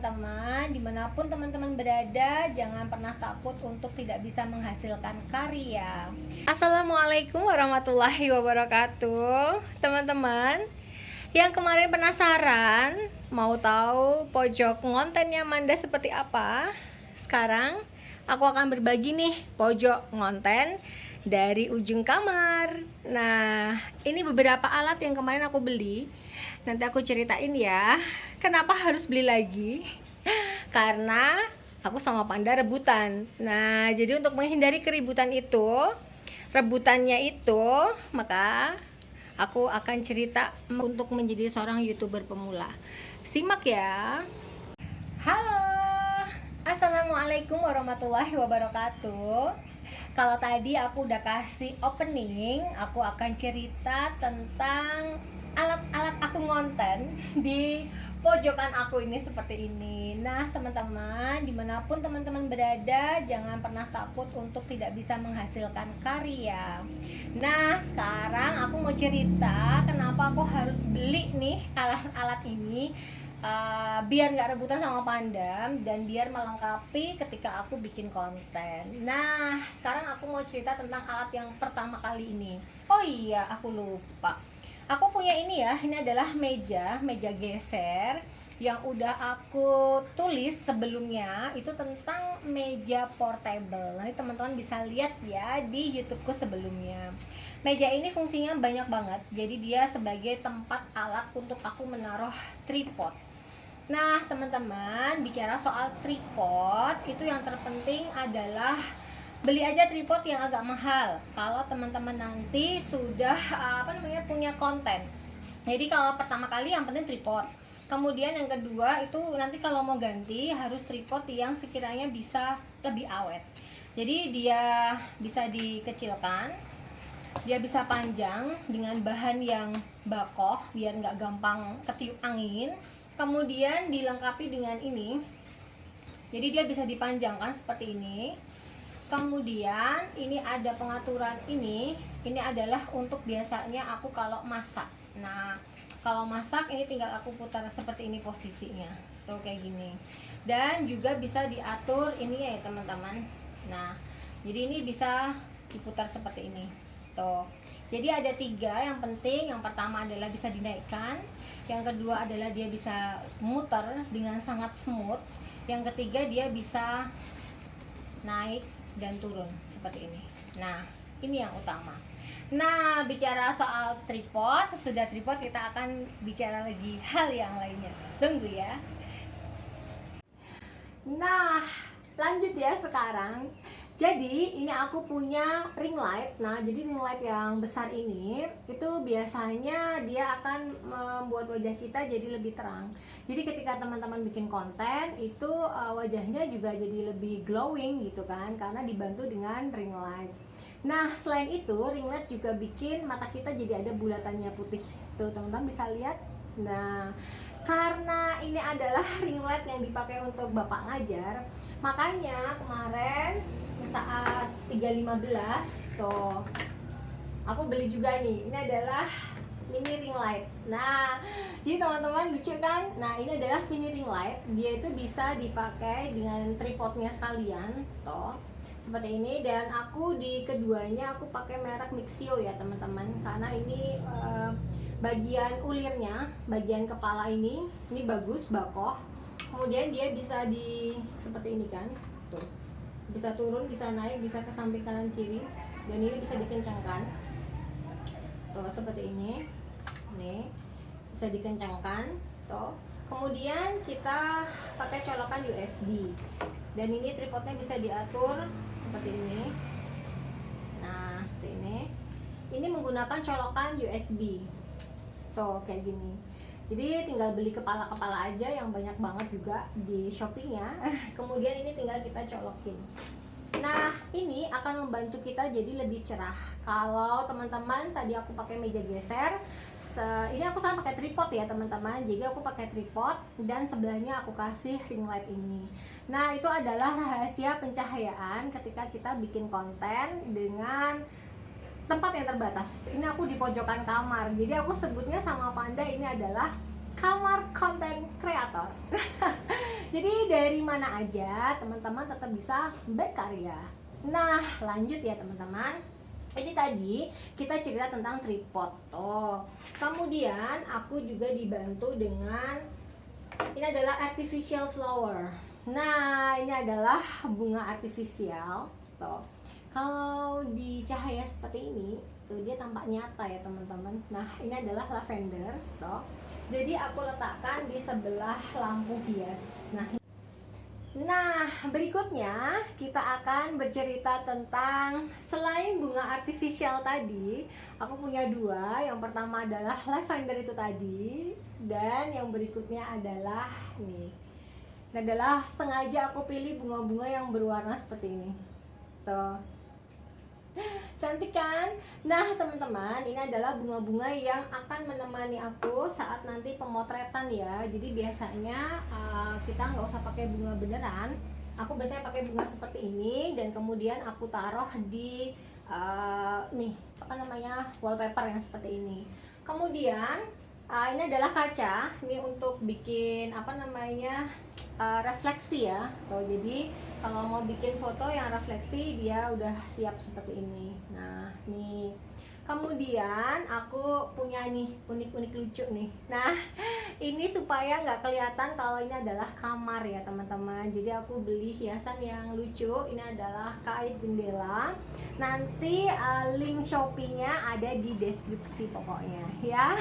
teman-teman, dimanapun teman-teman berada, jangan pernah takut untuk tidak bisa menghasilkan karya. Assalamualaikum warahmatullahi wabarakatuh. Teman-teman yang kemarin penasaran mau tahu pojok ngontennya Manda seperti apa, sekarang aku akan berbagi nih pojok ngonten dari ujung kamar. Nah, ini beberapa alat yang kemarin aku beli. Nanti aku ceritain ya, kenapa harus beli lagi. Karena aku sama Panda rebutan. Nah, jadi untuk menghindari keributan itu, rebutannya itu, maka aku akan cerita untuk menjadi seorang YouTuber pemula. Simak ya. Halo, Assalamualaikum warahmatullahi wabarakatuh. Kalau tadi aku udah kasih opening, aku akan cerita tentang alat-alat aku ngonten di pojokan aku ini seperti ini. Nah teman-teman, dimanapun teman-teman berada, jangan pernah takut untuk tidak bisa menghasilkan karya. Nah sekarang aku mau cerita kenapa aku harus beli nih alat-alat ini, biar nggak rebutan sama Panda dan biar melengkapi ketika aku bikin konten. Nah sekarang aku mau cerita tentang alat yang pertama kali ini. Oh iya, aku lupa, aku punya ini ya, ini adalah meja geser yang udah aku tulis sebelumnya, itu tentang meja portable. Nanti teman-teman bisa lihat ya di YouTubeku sebelumnya. Meja ini fungsinya banyak banget, jadi dia sebagai tempat alat untuk aku menaruh tripod. Nah teman-teman, bicara soal tripod, itu yang terpenting adalah beli aja tripod yang agak mahal kalau teman-teman nanti sudah punya konten. Jadi kalau pertama kali yang penting tripod, kemudian yang kedua itu nanti kalau mau ganti harus tripod yang sekiranya bisa lebih awet. Jadi dia bisa dikecilkan, dia bisa panjang dengan bahan yang bakoh biar nggak gampang ketiup angin, kemudian dilengkapi dengan ini, jadi dia bisa dipanjangkan seperti ini. Kemudian ini ada pengaturan ini adalah untuk biasanya aku kalau masak. Nah kalau masak ini tinggal aku putar seperti ini posisinya, tuh kayak gini. Dan juga bisa diatur ini ya teman-teman. Nah jadi ini bisa diputar seperti ini tuh. Jadi ada tiga yang penting. Yang pertama adalah bisa dinaikkan, yang kedua adalah dia bisa muter dengan sangat smooth, yang ketiga dia bisa naik dan turun seperti ini. Nah ini yang utama. Nah bicara soal tripod, sesudah tripod kita akan bicara lagi hal yang lainnya. Tunggu ya. Nah lanjut ya sekarang. Jadi ini aku punya ring light. Nah jadi ring light yang besar ini itu biasanya dia akan membuat wajah kita jadi lebih terang. Jadi ketika teman-teman bikin konten itu wajahnya juga jadi lebih glowing gitu kan, karena dibantu dengan ring light. Nah selain itu ring light juga bikin mata kita jadi ada bulatannya putih. Tuh teman-teman bisa lihat. Nah karena ini adalah ring light yang dipakai untuk bapak ngajar, makanya kemarin saat 3.15 tuh aku beli juga nih. Ini adalah mini ring light. Nah jadi teman-teman lucu kan. Nah ini adalah mini ring light, dia itu bisa dipakai dengan tripodnya sekalian tuh seperti ini. Dan aku di keduanya aku pakai merek Mixio ya teman-teman, karena ini bagian ulirnya, bagian kepala ini bagus bakoh. Kemudian dia bisa di seperti ini kan tuh, bisa turun, bisa naik, bisa ke samping kanan kiri, dan ini bisa dikencangkan tuh seperti ini. Nih bisa dikencangkan tuh. Kemudian kita pakai colokan USB, dan ini tripodnya bisa diatur seperti ini. Nah seperti ini menggunakan colokan USB tuh kayak gini. Jadi tinggal beli kepala-kepala aja yang banyak banget juga di Shopee ya. Kemudian ini tinggal kita colokin. Nah ini akan membantu kita jadi lebih cerah. Kalau teman-teman tadi aku pakai meja geser, ini aku sekarang pakai tripod ya teman-teman. Jadi aku pakai tripod dan sebelahnya aku kasih ring light ini. Nah itu adalah rahasia pencahayaan ketika kita bikin konten dengan tempat yang terbatas. Ini aku di pojokan kamar, jadi aku sebutnya sama Panda ini adalah kamar konten kreator. Jadi dari mana aja teman-teman tetap bisa berkarya. Nah, lanjut ya teman-teman. Ini tadi kita cerita tentang tripod. Kemudian aku juga dibantu dengan ini adalah artificial flower. Nah, ini adalah bunga artifisial. Kalau di cahaya seperti ini, dia tampak nyata ya teman-teman. Nah, ini adalah lavender. Jadi aku letakkan di sebelah lampu hias. Nah, berikutnya kita akan bercerita tentang selain bunga artifisial tadi, aku punya dua. Yang pertama adalah lavender itu tadi, dan yang berikutnya adalah nih. Ini adalah sengaja aku pilih bunga-bunga yang berwarna seperti ini. Tuh. Cantik kan? Nah teman-teman, ini adalah bunga-bunga yang akan menemani aku saat nanti pemotretan ya. Jadi biasanya kita nggak usah pakai bunga beneran. Aku biasanya pakai bunga seperti ini dan kemudian aku taruh di nih apa namanya wallpaper yang seperti ini. Kemudian ini adalah kaca. Ini untuk bikin apa namanya refleksi ya. Tuh, jadi kalau mau bikin foto yang refleksi dia udah siap seperti ini. Nah nih, kemudian aku punya nih unik-unik lucu nih. Nah ini supaya nggak kelihatan kalau ini adalah kamar ya teman-teman. Jadi aku beli hiasan yang lucu. Ini adalah kait jendela. Nanti link Shopee-nya ada di deskripsi pokoknya ya.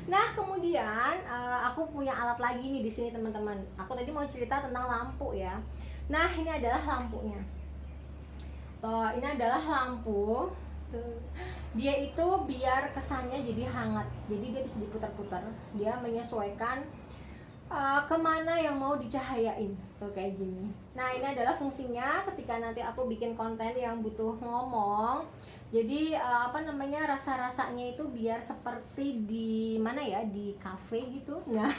Nah kemudian aku punya alat lagi nih di sini teman-teman. Aku tadi mau cerita tentang lampu ya. Nah ini adalah lampunya. Tuh, ini adalah lampu. Tuh. Dia itu biar kesannya jadi hangat. Jadi dia bisa diputar-putar. Dia menyesuaikan kemana yang mau dicahayain. Tuh kayak gini. Nah ini adalah fungsinya ketika nanti aku bikin konten yang butuh ngomong. Jadi apa namanya rasa-rasanya itu biar seperti di mana ya, di cafe gitu. Nah,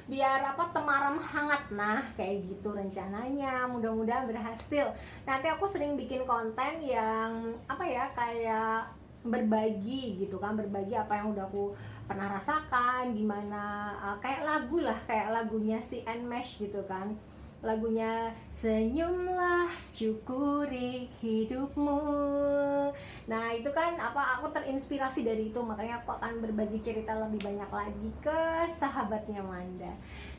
biar apa temaram hangat. Nah, kayak gitu rencananya. Mudah-mudahan berhasil. Nanti aku sering bikin konten yang apa ya, kayak berbagi gitu kan, berbagi apa yang udah aku pernah rasakan, gimana kayak lagu lah, kayak lagunya si Nmesh gitu kan. Lagunya senyumlah syukuri hidupmu. Nah itu kan apa, aku terinspirasi dari itu, makanya aku akan berbagi cerita lebih banyak lagi ke sahabatnya Manda.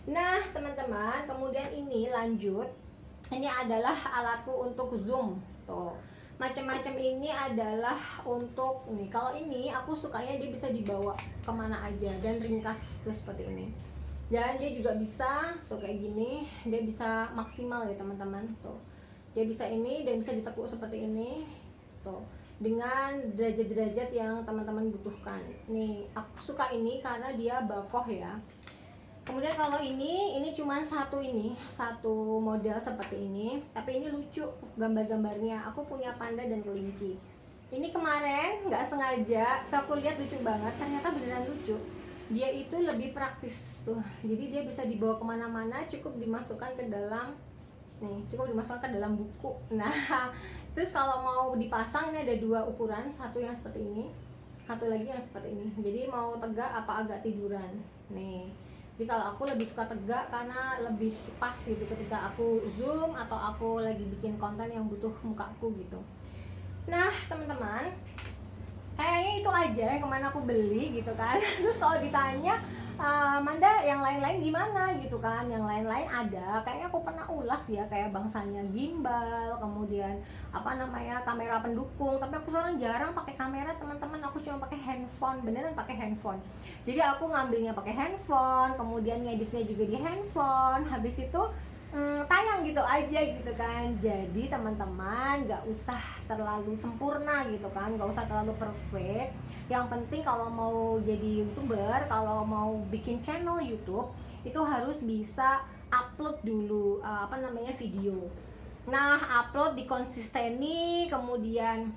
Nah teman-teman, kemudian ini lanjut, ini adalah alatku untuk zoom. Tuh macam-macam ini adalah untuk nih, kalau ini aku sukanya dia bisa dibawa kemana aja dan ringkas tuh seperti ini. Dan dia juga bisa tuh kayak gini, dia bisa maksimal ya teman-teman. Tuh dia bisa ini dan bisa ditekuk seperti ini tuh dengan derajat-derajat yang teman-teman butuhkan. Nih aku suka ini karena dia bakoh ya. Kemudian kalau ini cuman satu model seperti ini, tapi ini lucu gambar-gambarnya. Aku punya panda dan kelinci. Ini kemarin nggak sengaja aku lihat lucu banget, ternyata beneran lucu. Dia itu lebih praktis tuh, jadi dia bisa dibawa kemana-mana, cukup dimasukkan ke dalam buku. Nah terus kalau mau dipasang ini ada dua ukuran, satu yang seperti ini, satu lagi yang seperti ini. Jadi mau tegak apa agak tiduran nih. Jadi kalau aku lebih suka tegak karena lebih pas gitu ketika aku zoom atau aku lagi bikin konten yang butuh mukaku gitu. Nah teman-teman, kayaknya itu aja yang kemana aku beli gitu kan. Terus kalau ditanya Manda yang lain-lain gimana gitu kan, yang lain-lain ada, kayaknya aku pernah ulas ya, kayak bangsanya gimbal, kemudian apa namanya kamera pendukung. Tapi aku sekarang jarang pakai kamera teman-teman, aku cuma pakai handphone, beneran pakai handphone. Jadi aku ngambilnya pakai handphone, kemudian ngeditnya juga di handphone, habis itu tayang gitu aja gitu kan. Jadi teman-teman gak usah terlalu sempurna gitu kan, gak usah terlalu perfect. Yang penting kalau mau jadi YouTuber, kalau mau bikin channel YouTube, itu harus bisa upload dulu video. Nah upload dikonsisteni, kemudian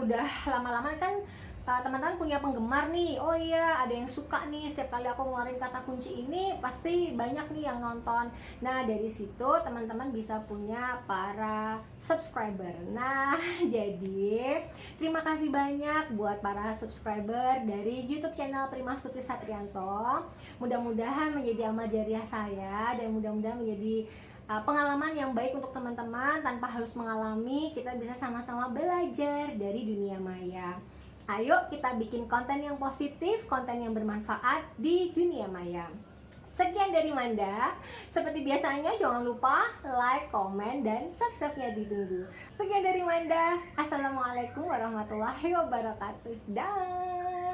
udah lama-lama kan teman-teman punya penggemar nih, oh iya ada yang suka nih setiap kali aku ngeluarin kata kunci ini pasti banyak nih yang nonton. Nah dari situ teman-teman bisa punya para subscriber. Nah jadi terima kasih banyak buat para subscriber dari YouTube channel Primastuti Satrianto. Mudah-mudahan menjadi amal jariah saya dan mudah-mudahan menjadi pengalaman yang baik untuk teman-teman. Tanpa harus mengalami, kita bisa sama-sama belajar dari dunia maya. Ayo kita bikin konten yang positif, konten yang bermanfaat di dunia maya. Sekian dari Manda. Seperti biasanya jangan lupa like, komen, dan subscribe-nya ditunggu. Sekian dari Manda. Assalamualaikum warahmatullahi wabarakatuh. Dah.